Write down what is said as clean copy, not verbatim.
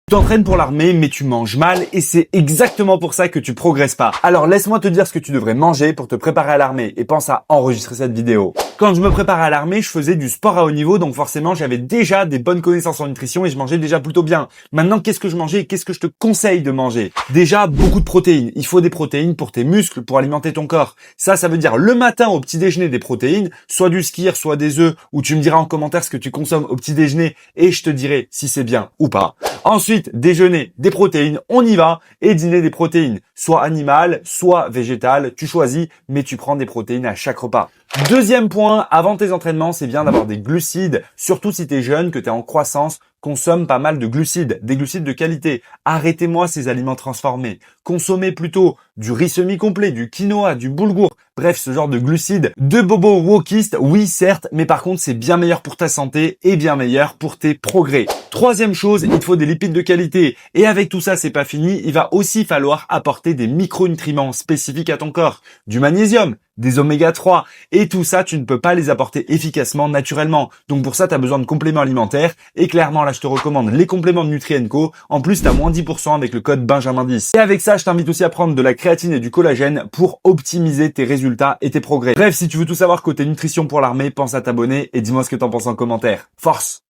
Tu t'entraînes pour l'armée, mais tu manges mal et c'est exactement pour ça que tu progresses pas. Alors laisse-moi te dire ce que tu devrais manger pour te préparer à l'armée et pense à enregistrer cette vidéo. Quand je me préparais à l'armée, je faisais du sport à haut niveau, donc forcément j'avais déjà des bonnes connaissances en nutrition et je mangeais déjà plutôt bien. Maintenant, qu'est-ce que je mangeais et qu'est-ce que je te conseille de manger? Déjà, beaucoup de protéines. Il faut des protéines pour tes muscles, pour alimenter ton corps. Ça veut dire le matin au petit déjeuner des protéines, soit du skyr, soit des œufs, ou tu me diras en commentaire ce que tu consommes au petit déjeuner et je te dirai si c'est bien ou pas. Ensuite, déjeuner des protéines, on y va, et dîner des protéines, soit animales, soit végétales, tu choisis, mais tu prends des protéines à chaque repas. Deuxième point, avant tes entraînements, c'est bien d'avoir des glucides, surtout si tu es jeune, que tu es en croissance, consomme pas mal de glucides, des glucides de qualité. Arrêtez-moi ces aliments transformés. Consommez plutôt du riz semi-complet, du quinoa, du boulgour, bref, ce genre de glucides. De bobos wokistes, oui certes, mais par contre c'est bien meilleur pour ta santé et bien meilleur pour tes progrès. Troisième chose, il te faut des lipides de qualité. Et avec tout ça, c'est pas fini, il va aussi falloir apporter des micronutriments spécifiques à ton corps. Du magnésium, des oméga 3. Et tout ça, tu ne peux pas les apporter efficacement naturellement. Donc pour ça, tu as besoin de compléments alimentaires. Et clairement, là, je te recommande les compléments de Nutri&Co. En plus, tu as moins 10% avec le code Benjamin10. Et avec ça, je t'invite aussi à prendre de la créatine et du collagène pour optimiser tes résultats et tes progrès. Bref, si tu veux tout savoir côté nutrition pour l'armée, pense à t'abonner et dis-moi ce que t'en penses en commentaire. Force!